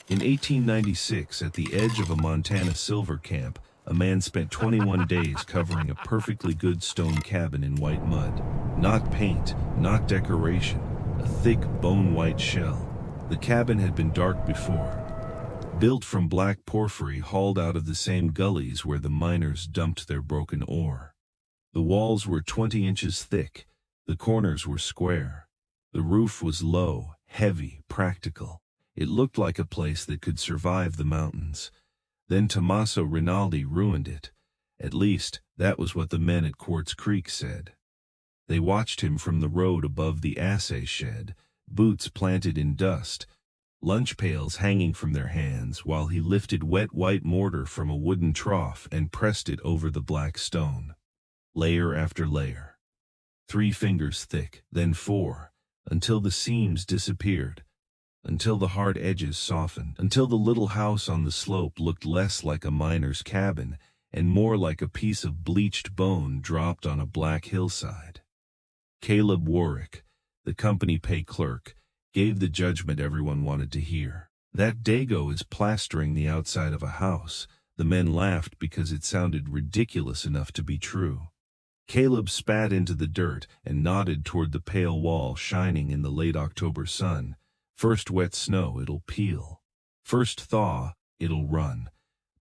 In 1896, at the edge of a Montana silver camp, a man spent 21 days covering a perfectly good stone cabin in white mud. Not paint, not decoration, a thick, bone-white shell. The cabin had been dark before. Built from black porphyry hauled out of the same gullies where the miners dumped their broken ore. The walls were 20 inches thick. The corners were square. The roof was low, heavy, practical. It looked like a place that could survive the mountains. Then Tomaso Rinaldi ruined it. At least, that was what the men at Quartz Creek said. They watched him from the road above the assay shed, boots planted in dust, lunch pails hanging from their hands, while he lifted wet white mortar from a wooden trough and pressed it over the black stone. Layer after layer. 3 fingers thick, then 4, until the seams disappeared, until the hard edges softened, until the little house on the slope looked less like a miner's cabin and more like a piece of bleached bone dropped on a black hillside. Caleb Warwick, the company pay clerk, gave the judgment everyone wanted to hear. That Dago is plastering the outside of a house. The men laughed because it sounded ridiculous enough to be true. Caleb spat into the dirt and nodded toward the pale wall shining in the late October sun. First wet snow, it'll peel. First thaw, it'll run.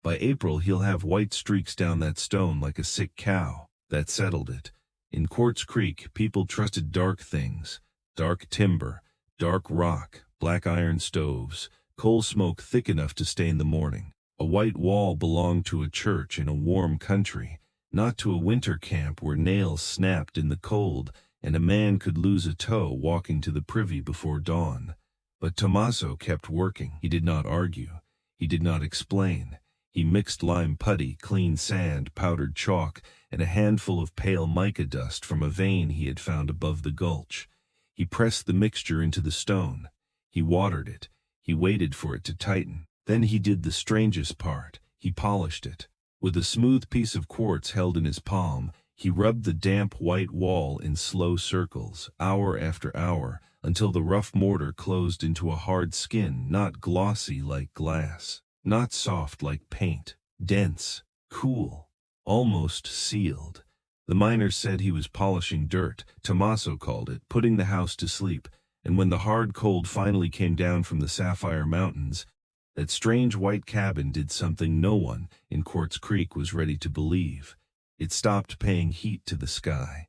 By April, he'll have white streaks down that stone like a sick cow. That settled it. In Quartz Creek, people trusted dark things. Dark timber, dark rock, black iron stoves, coal smoke thick enough to stain the morning. A white wall belonged to a church in a warm country, not to a winter camp where nails snapped in the cold and a man could lose a toe walking to the privy before dawn. But Tomaso kept working. He did not argue. He did not explain. He mixed lime putty, clean sand, powdered chalk, and a handful of pale mica dust from a vein he had found above the gulch. He pressed the mixture into the stone. He watered it. He waited for it to tighten. Then he did the strangest part. He polished it. With a smooth piece of quartz held in his palm, he rubbed the damp white wall in slow circles, hour after hour, until the rough mortar closed into a hard skin, not glossy like glass, not soft like paint, dense, cool, almost sealed. The miners said he was polishing dirt. Tomaso called it putting the house to sleep, and when the hard cold finally came down from the Sapphire Mountains, that strange white cabin did something no one in Quartz Creek was ready to believe. It stopped paying heat to the sky.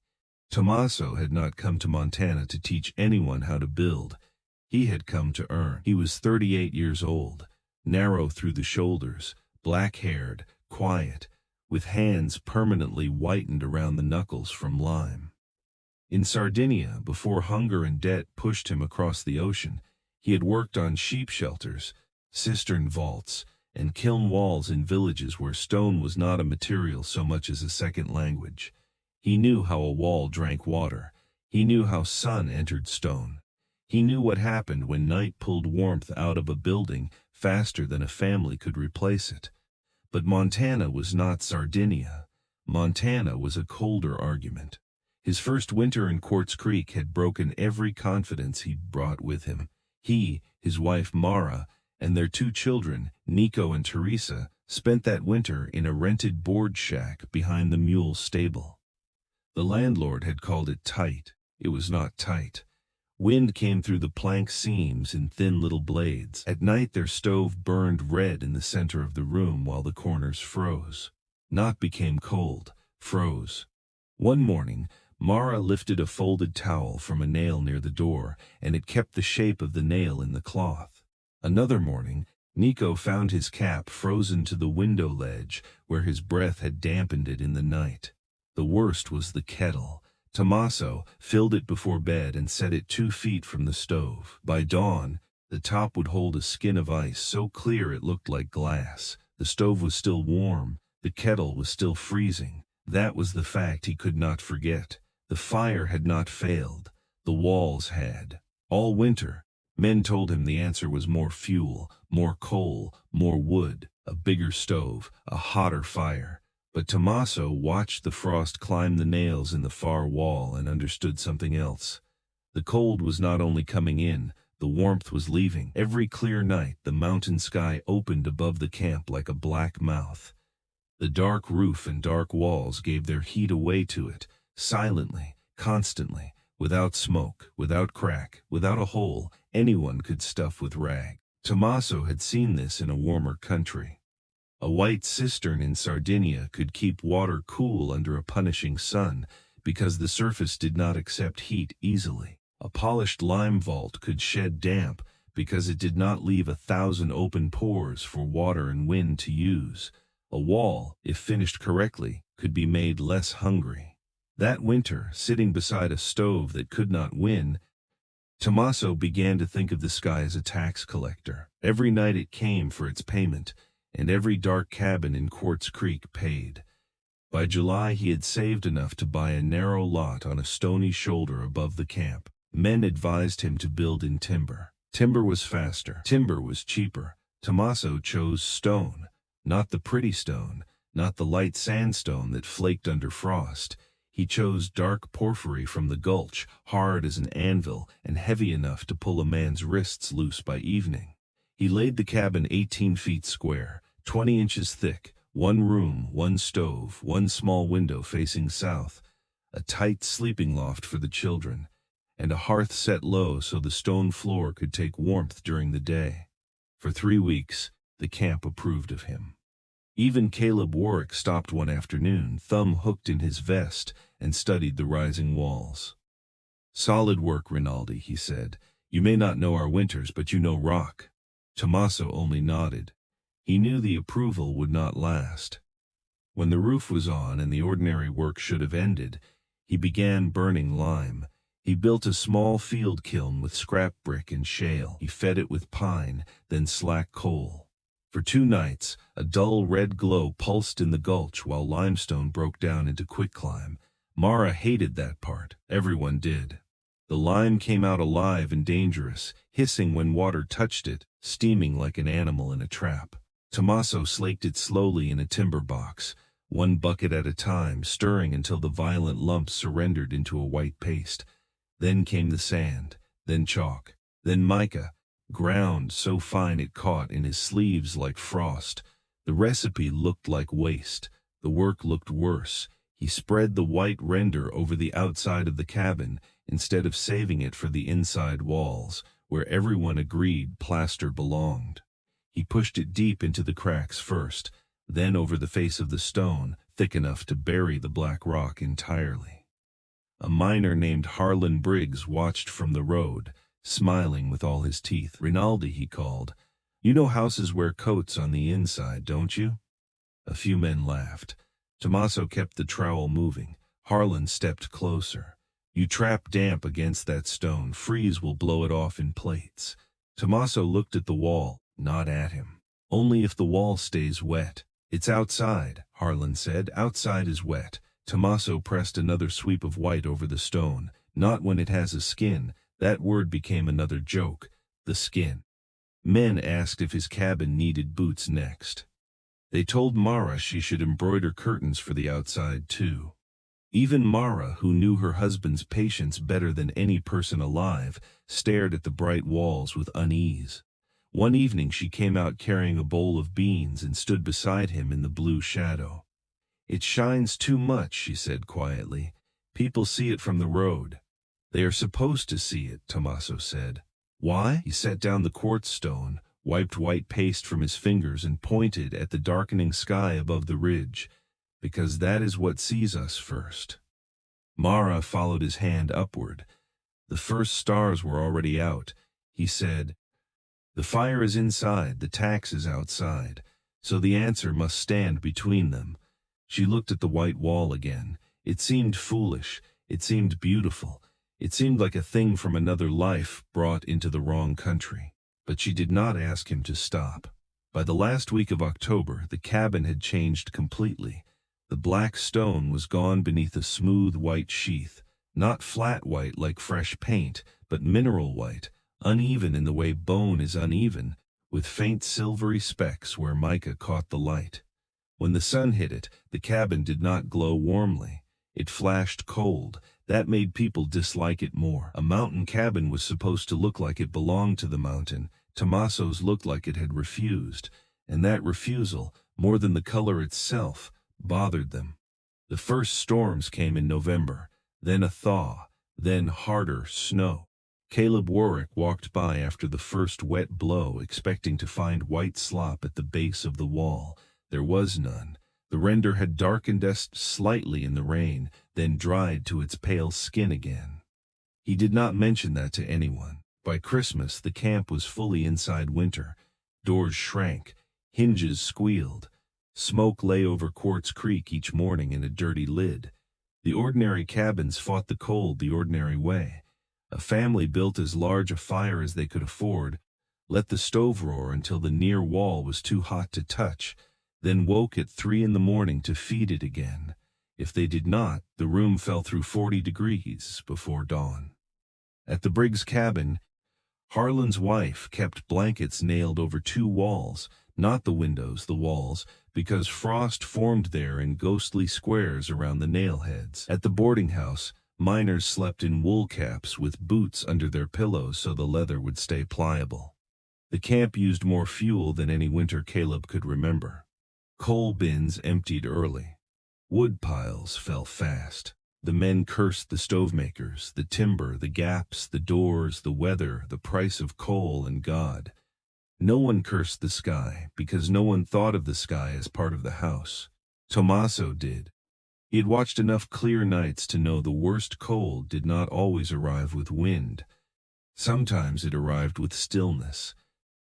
Tomaso had not come to Montana to teach anyone how to build. He had come to earn. He was 38 years old, narrow through the shoulders, black-haired, quiet, with hands permanently whitened around the knuckles from lime. In Sardinia, before hunger and debt pushed him across the ocean, he had worked on sheep shelters, cistern vaults, and kiln walls in villages where stone was not a material so much as a second language. He knew how a wall drank water. He knew how sun entered stone. He knew what happened when night pulled warmth out of a building faster than a family could replace it. But Montana was not Sardinia. Montana was a colder argument. His first winter in Quartz Creek had broken every confidence he'd brought with him. He, his wife Mara, and their 2 children, Nico and Teresa, spent that winter in a rented board shack behind the mule stable. The landlord had called it tight. It was not tight. Wind came through the plank seams in thin little blades. At night their stove burned red in the center of the room while the corners froze. Not became cold, froze. One morning, Mara lifted a folded towel from a nail near the door, and it kept the shape of the nail in the cloth. Another morning, Nico found his cap frozen to the window ledge where his breath had dampened it in the night. The worst was the kettle. Tomaso filled it before bed and set it 2 feet from the stove. By dawn, the top would hold a skin of ice so clear it looked like glass. The stove was still warm. The kettle was still freezing. That was the fact he could not forget. The fire had not failed. The walls had. All winter, men told him the answer was more fuel, more coal, more wood, a bigger stove, a hotter fire. But Tomaso watched the frost climb the nails in the far wall and understood something else. The cold was not only coming in, The warmth was leaving. Every clear night, the mountain sky opened above the camp like a black mouth. The dark roof and dark walls gave their heat away to it, silently, constantly, without smoke, without crack, without a hole anyone could stuff with rag. Tomaso had seen this in a warmer country. A white cistern in Sardinia could keep water cool under a punishing sun because the surface did not accept heat easily. A polished lime vault could shed damp because it did not leave 1,000 open pores for water and wind to use. A wall, if finished correctly, could be made less hungry. That winter, sitting beside a stove that could not win, Tomaso began to think of the sky as a tax collector. Every night it came for its payment, and every dark cabin in Quartz Creek paid. By July he had saved enough to buy a narrow lot on a stony shoulder above the camp. Men advised him to build in timber. Timber was faster. Timber was cheaper. Tomaso chose stone, not the pretty stone, not the light sandstone that flaked under frost. He chose dark porphyry from the gulch, hard as an anvil and heavy enough to pull a man's wrists loose by evening. He laid the cabin 18 feet square, 20 inches thick, one room, one stove, one small window facing south, a tight sleeping loft for the children, and a hearth set low so the stone floor could take warmth during the day. For 3 weeks, the camp approved of him. Even Caleb Warwick stopped one afternoon, thumb hooked in his vest, and studied the rising walls. "Solid work, Rinaldi," he said. "You may not know our winters, but you know rock." Tomaso only nodded. He knew the approval would not last. When the roof was on and the ordinary work should have ended, he began burning lime. He built a small field kiln with scrap brick and shale. He fed it with pine, then slack coal. For 2 nights, a dull red glow pulsed in the gulch while limestone broke down into quicklime. Mara hated that part. Everyone did. The lime came out alive and dangerous, hissing when water touched it, steaming like an animal in a trap. Tomaso slaked it slowly in a timber box, 1 bucket at a time, stirring until the violent lumps surrendered into a white paste. Then came the sand, then chalk, then mica, ground so fine it caught in his sleeves like frost. The recipe looked like waste. The work looked worse. He spread the white render over the outside of the cabin instead of saving it for the inside walls, where everyone agreed plaster belonged. He pushed it deep into the cracks first, then over the face of the stone, thick enough to bury the black rock entirely. A miner named Harlan Briggs watched from the road, smiling with all his teeth. "Rinaldi," he called, "you know houses wear coats on the inside, don't you?" A few men laughed. Tomaso kept the trowel moving. Harlan stepped closer. "You trap damp against that stone, freeze will blow it off in plates." Tomaso looked at the wall, not at him. "Only if the wall stays wet." "It's outside," Harlan said. "Outside is wet." Tomaso pressed another sweep of white over the stone. "Not when it has a skin." That word became another joke. The skin. Men asked if his cabin needed boots next. They told Mara she should embroider curtains for the outside too. Even Mara, who knew her husband's patience better than any person alive, stared at the bright walls with unease. One evening she came out carrying a bowl of beans and stood beside him in the blue shadow. "It shines too much," she said quietly. "People see it from the road." "They are supposed to see it," Tomaso said. "Why?" He set down the quartz stone, wiped white paste from his fingers and pointed at the darkening sky above the ridge. "Because that is what sees us first." Mara followed his hand upward. The first stars were already out. He said, "The fire is inside, the tax is outside, so the answer must stand between them." She looked at the white wall again. It seemed foolish. It seemed beautiful. It seemed like a thing from another life brought into the wrong country. But she did not ask him to stop. By the last week of October, the cabin had changed completely. The black stone was gone beneath a smooth white sheath, not flat white like fresh paint, but mineral white, uneven in the way bone is uneven, with faint silvery specks where mica caught the light. When the sun hit it, the cabin did not glow warmly. It flashed cold, That made people dislike it more. A mountain cabin was supposed to look like it belonged to the mountain. Tomaso's looked like it had refused, and that refusal, more than the color itself, bothered them. The first storms came in November, then a thaw, then harder snow. Caleb Warwick walked by after the first wet blow, expecting to find white slop at the base of the wall. There was none. The render had darkened slightly in the rain, then dried to its pale skin again. He did not mention that to anyone. By Christmas, the camp was fully inside winter. Doors shrank, hinges squealed. Smoke lay over Quartz Creek each morning in a dirty lid. The ordinary cabins fought the cold the ordinary way. A family built as large a fire as they could afford, let the stove roar until the near wall was too hot to touch, then woke at 3 in the morning to feed it again. If they did not, the room fell through 40 degrees before dawn. At the Briggs cabin, Harlan's wife kept blankets nailed over 2 walls, not the windows, the walls, because frost formed there in ghostly squares around the nail heads. At the boarding house, miners slept in wool caps with boots under their pillows so the leather would stay pliable. The camp used more fuel than any winter Caleb could remember. Coal bins emptied early. Wood piles fell fast. The men cursed the stove makers, the timber, the gaps, the doors, the weather, the price of coal, and God. No one cursed the sky, because no one thought of the sky as part of the house. Tomaso did. He had watched enough clear nights to know the worst cold did not always arrive with wind. Sometimes it arrived with stillness.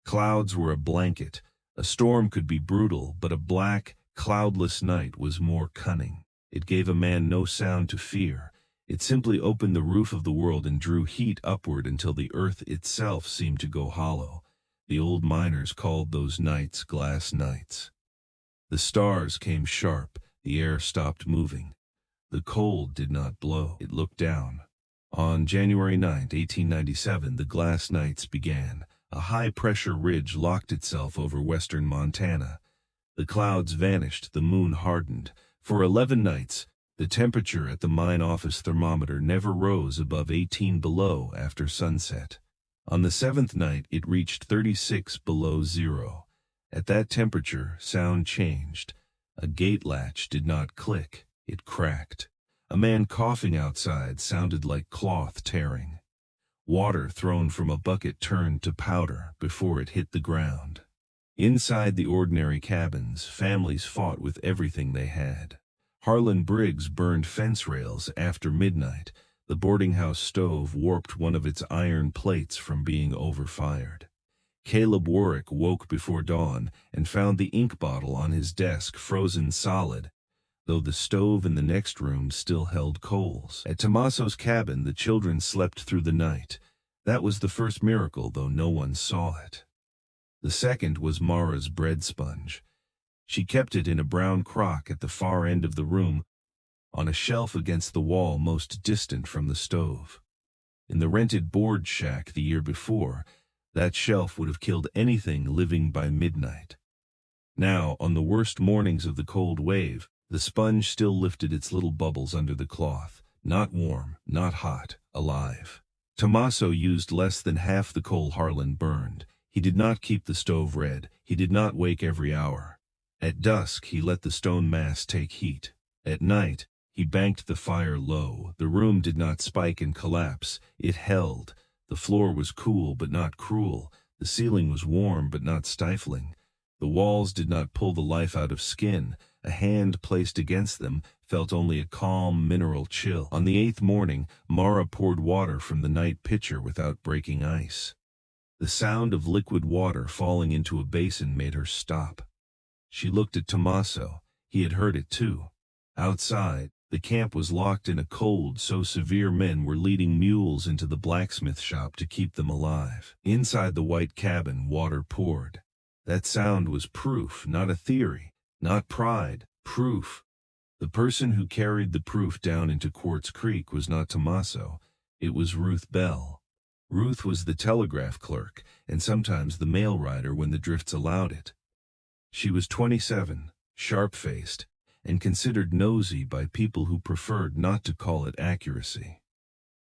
Clouds were a blanket. A storm could be brutal, but a black, cloudless night was more cunning. It gave a man no sound to fear. It simply opened the roof of the world and drew heat upward until the earth itself seemed to go hollow. The old miners called those nights glass nights. The stars came sharp. The air stopped moving. The cold did not blow. It looked down. On January 9, 1897, the glass nights began. A high-pressure ridge locked itself over western Montana. The clouds vanished, the moon hardened. For 11 nights, the temperature at the mine office thermometer never rose above 18 below after sunset. On the 7th night, it reached 36 below zero. At that temperature, sound changed. A gate latch did not click, it cracked. A man coughing outside sounded like cloth tearing. Water thrown from a bucket turned to powder before it hit the ground. Inside the ordinary cabins, families fought with everything they had. Harlan Briggs burned fence rails after midnight. The boarding house stove warped one of its iron plates from being overfired. Caleb Warwick woke before dawn and found the ink bottle on his desk frozen solid, though the stove in the next room still held coals. At Tomaso's cabin, the children slept through the night. That was the first miracle, though no one saw it. The second was Mara's bread sponge. She kept it in a brown crock at the far end of the room, on a shelf against the wall most distant from the stove. In the rented board shack the year before, that shelf would have killed anything living by midnight. Now, on the worst mornings of the cold wave, the sponge still lifted its little bubbles under the cloth, not warm, not hot, alive. Tomaso used less than half the coal Harlan burned. He did not keep the stove red. He did not wake every hour. At dusk, he let the stone mass take heat. At night, he banked the fire low. The room did not spike and collapse. It held. The floor was cool but not cruel. The ceiling was warm but not stifling. The walls did not pull the life out of skin. A hand placed against them felt only a calm mineral chill. On the 8th morning, Mara poured water from the night pitcher without breaking ice. The sound of liquid water falling into a basin made her stop. She looked at Tomaso. He had heard it too. Outside, the camp was locked in a cold so severe men were leading mules into the blacksmith shop to keep them alive. Inside the white cabin, water poured. That sound was proof, not a theory, not pride, proof. The person who carried the proof down into Quartz Creek was not Tomaso, it was Ruth Bell. Ruth was the telegraph clerk, and sometimes the mail rider when the drifts allowed it. She was 27, sharp-faced, and considered nosy by people who preferred not to call it accuracy.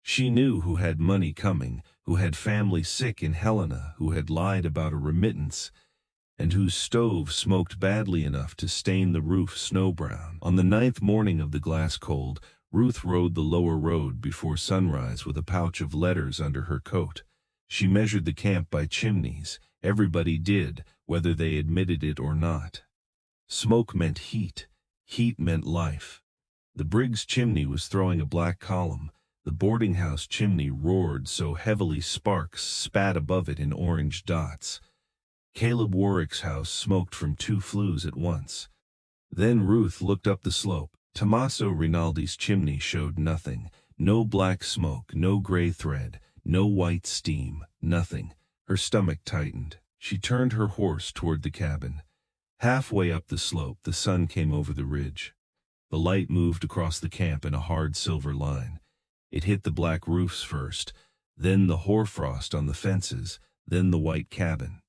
She knew who had money coming, who had family sick in Helena, who had lied about a remittance, and whose stove smoked badly enough to stain the roof snow-brown. On the 9th morning of the glass cold, Ruth rode the lower road before sunrise with a pouch of letters under her coat. She measured the camp by chimneys. Everybody did, whether they admitted it or not. Smoke meant heat. Heat meant life. The Briggs chimney was throwing a black column. The boarding house chimney roared so heavily sparks spat above it in orange dots. Caleb Warwick's house smoked from 2 flues at once. Then Ruth looked up the slope. Tomaso Rinaldi's chimney showed nothing. No black smoke, no gray thread, no white steam, nothing. Her stomach tightened. She turned her horse toward the cabin. Halfway up the slope, the sun came over the ridge. The light moved across the camp in a hard silver line. It hit the black roofs first, then the hoarfrost on the fences, then the white cabin.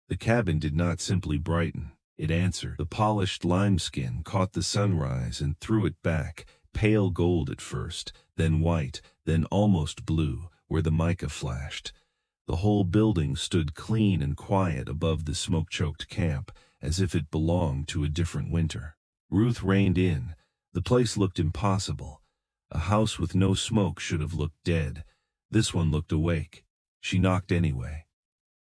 The cabin did not simply brighten, it answered. The polished limeskin caught the sunrise and threw it back, pale gold at first, then white, then almost blue, where the mica flashed. The whole building stood clean and quiet above the smoke-choked camp, as if it belonged to a different winter. Ruth reined in. The place looked impossible. A house with no smoke should have looked dead. This one looked awake. She knocked anyway.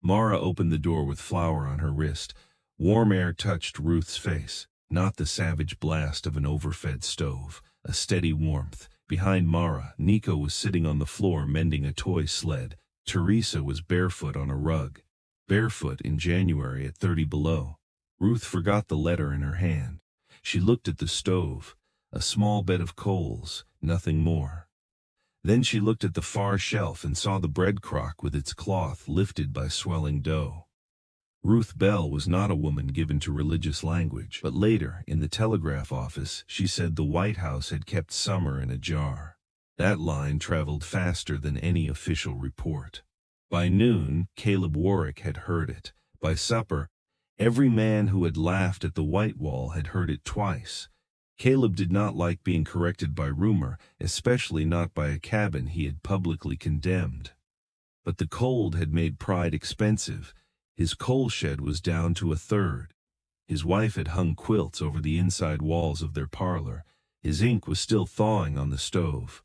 Mara opened the door with flour on her wrist. Warm air touched Ruth's face, not the savage blast of an overfed stove, a steady warmth. Behind Mara, Nico was sitting on the floor mending a toy sled. Teresa was barefoot on a rug. Barefoot in January at 30 below. Ruth forgot the letter in her hand. She looked at the stove, a small bed of coals, nothing more. Then she looked at the far shelf and saw the bread crock with its cloth lifted by swelling dough. Ruth Bell was not a woman given to religious language, but later, in the telegraph office, she said the White House had kept summer in a jar. That line traveled faster than any official report. By noon, Caleb Warwick had heard it. By supper, every man who had laughed at the White Wall had heard it twice. Caleb did not like being corrected by rumor, especially not by a cabin he had publicly condemned. But the cold had made pride expensive. His coal shed was down to 1/3. His wife had hung quilts over the inside walls of their parlor. His ink was still thawing on the stove.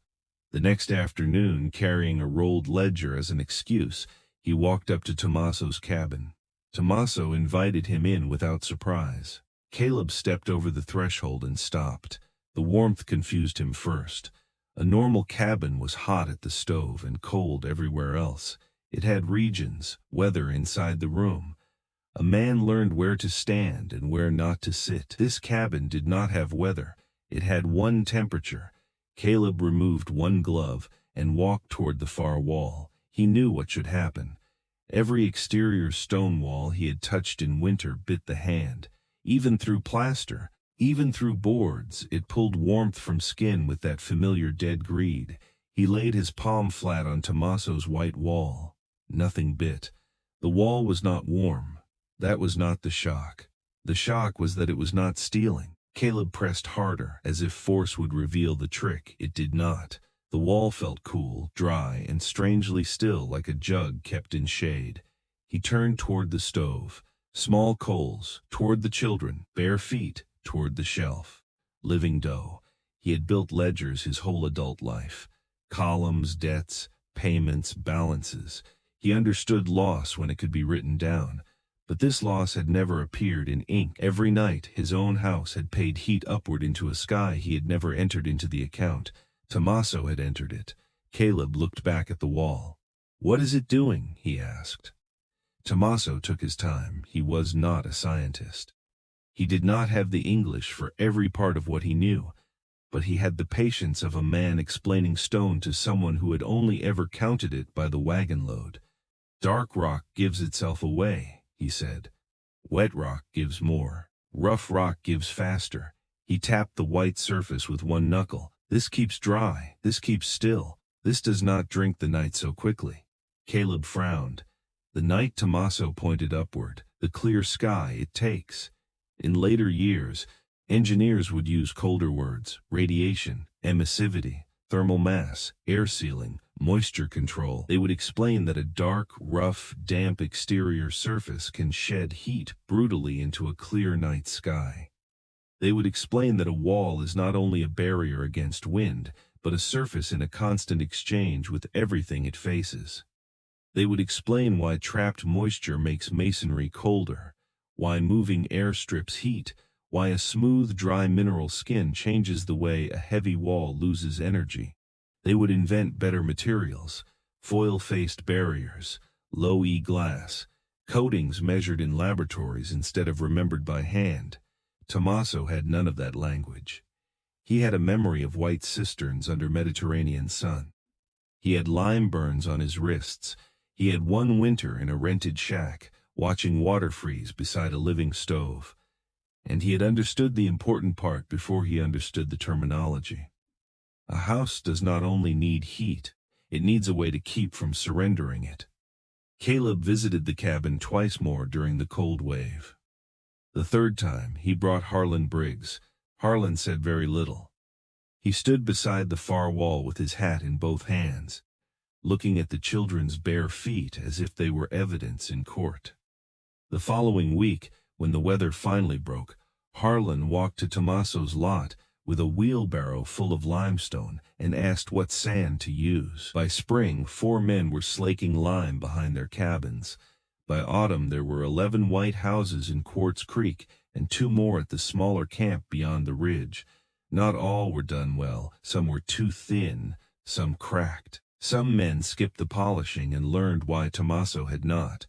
The next afternoon, carrying a rolled ledger as an excuse, he walked up to Tomaso's cabin. Tomaso invited him in without surprise. Caleb stepped over the threshold and stopped. The warmth confused him first. A normal cabin was hot at the stove and cold everywhere else. It had regions, weather inside the room. A man learned where to stand and where not to sit. This cabin did not have weather. It had one temperature. Caleb removed one glove and walked toward the far wall. He knew what should happen. Every exterior stone wall he had touched in winter bit the hand. Even through plaster, even through boards, it pulled warmth from skin with that familiar dead greed. He laid his palm flat on Tomaso's white wall. Nothing bit. The wall was not warm. That was not the shock. The shock was that it was not stealing. Caleb pressed harder, as if force would reveal the trick. It did not. The wall felt cool, dry, and strangely still, like a jug kept in shade. He turned toward the stove. Small coals, toward the children, bare feet, toward the shelf. Living dough. He had built ledgers his whole adult life. Columns, debts, payments, balances. He understood loss when it could be written down. But this loss had never appeared in ink. Every night, his own house had paid heat upward into a sky he had never entered into the account. Tomaso had entered it. Caleb looked back at the wall. "What is it doing?" he asked. Tomaso took his time. He was not a scientist. He did not have the English for every part of what he knew, but he had the patience of a man explaining stone to someone who had only ever counted it by the wagon load. "Dark rock gives itself away," he said. "Wet rock gives more. Rough rock gives faster." He tapped the white surface with one knuckle. "This keeps dry. This keeps still. This does not drink the night so quickly." Caleb frowned. The night, Tomaso pointed upward. The clear sky it takes. In later years, Engineers would use colder words: radiation, emissivity, thermal mass, air sealing, moisture control. They would explain that a dark, rough, damp exterior surface can shed heat brutally into a clear night sky. They would explain that a wall is not only a barrier against wind, but a surface in a constant exchange with everything it faces. They would explain why trapped moisture makes masonry colder, why moving air strips heat, why a smooth, dry mineral skin changes the way a heavy wall loses energy. They would invent better materials: foil-faced barriers, low-E glass, coatings measured in laboratories instead of remembered by hand. Tomaso had none of that language. He had a memory of white cisterns under Mediterranean sun. He had lime burns on his wrists. He had one winter in a rented shack, watching water freeze beside a living stove. And he had understood the important part before he understood the terminology. A house does not only need heat, it needs a way to keep from surrendering it. Caleb visited the cabin twice more during the cold wave. The third time, he brought Harlan Briggs. Harlan said very little. He stood beside the far wall with his hat in both hands, looking at the children's bare feet as if they were evidence in court. The following week, when the weather finally broke, Harlan walked to Tomaso's lot with a wheelbarrow full of limestone and asked what sand to use. By spring, 4 men were slaking lime behind their cabins. By autumn, there were 11 white houses in Quartz Creek and 2 more at the smaller camp beyond the ridge. Not all were done well. Some were too thin, some cracked. Some men skipped the polishing and learned why Tomaso had not.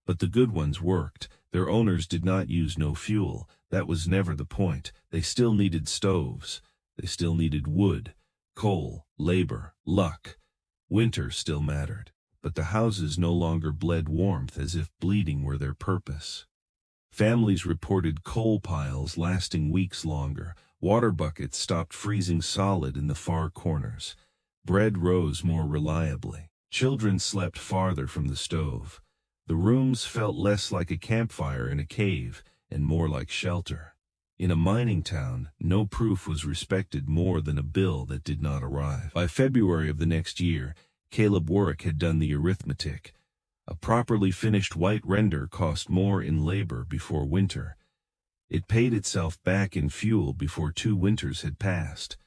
But the good ones worked. Their owners did not use no fuel. That was never the point. They still needed stoves. They still needed wood, coal, labor, luck. Winter still mattered. But the houses no longer bled warmth as if bleeding were their purpose. Families reported coal piles lasting weeks longer. Water buckets stopped freezing solid in the far corners. Bread rose more reliably. Children slept farther from the stove. The rooms felt less like a campfire in a cave and more like shelter. In a mining town, no proof was respected more than a bill that did not arrive. By February of the next year, Caleb Warwick had done the arithmetic. A properly finished white render cost more in labor before winter. It paid itself back in fuel before 2 winters had passed.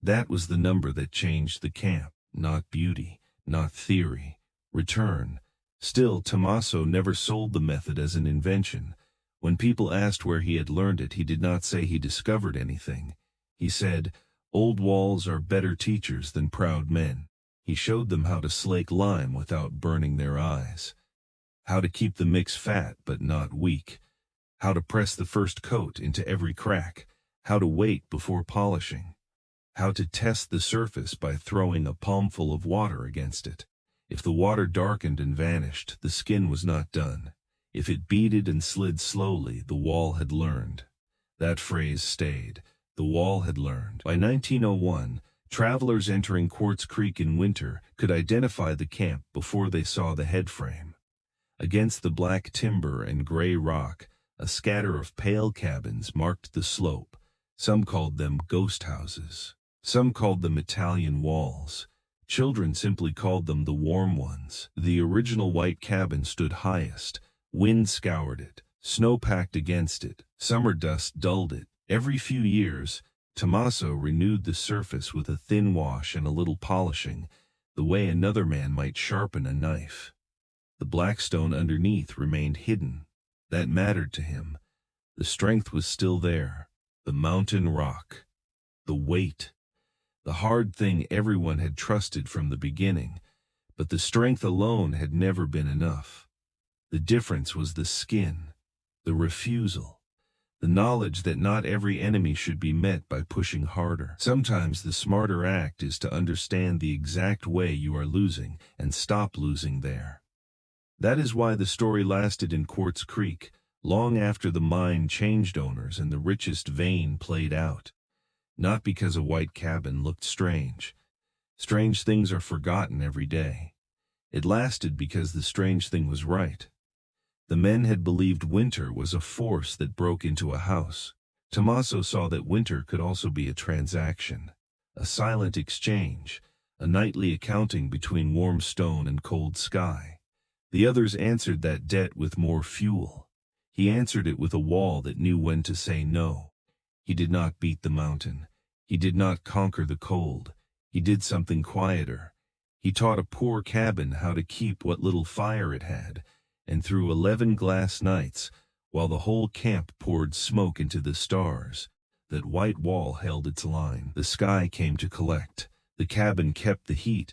That was the number that changed the camp. Not beauty, not theory. Return. Still, Tomaso never sold the method as an invention. When people asked where he had learned it, he did not say he discovered anything. He said, "Old walls are better teachers than proud men." He showed them how to slake lime without burning their eyes, how to keep the mix fat but not weak, how to press the first coat into every crack, how to wait before polishing, how to test the surface by throwing a palmful of water against it. If the water darkened and vanished, the skin was not done. If it beaded and slid slowly, the wall had learned. That phrase stayed. The wall had learned. By 1901, travelers entering Quartz Creek in winter could identify the camp before they saw the headframe. Against the black timber and gray rock, a scatter of pale cabins marked the slope. Some called them ghost houses. Some called them Italian walls. Children simply called them the warm ones. The original white cabin stood highest. Wind scoured it. Snow packed against it. Summer dust dulled it. Every few years, Tomaso renewed the surface with a thin wash and a little polishing, the way another man might sharpen a knife. The black stone underneath remained hidden. That mattered to him. The strength was still there. The mountain rock. The weight. The hard thing everyone had trusted from the beginning. But the strength alone had never been enough. The difference was the skin, the refusal. The knowledge that not every enemy should be met by pushing harder. Sometimes the smarter act is to understand the exact way you are losing and stop losing there. That is why the story lasted in Quartz Creek, long after the mine changed owners and the richest vein played out. Not because a white cabin looked strange. Strange things are forgotten every day. It lasted because the strange thing was right. The men had believed winter was a force that broke into a house. Tomaso saw that winter could also be a transaction, a silent exchange, a nightly accounting between warm stone and cold sky. The others answered that debt with more fuel. He answered it with a wall that knew when to say no. He did not beat the mountain. He did not conquer the cold. He did something quieter. He taught a poor cabin how to keep what little fire it had, and through 11 glass nights, while the whole camp poured smoke into the stars, that white wall held its line. The sky came to collect. The cabin kept the heat.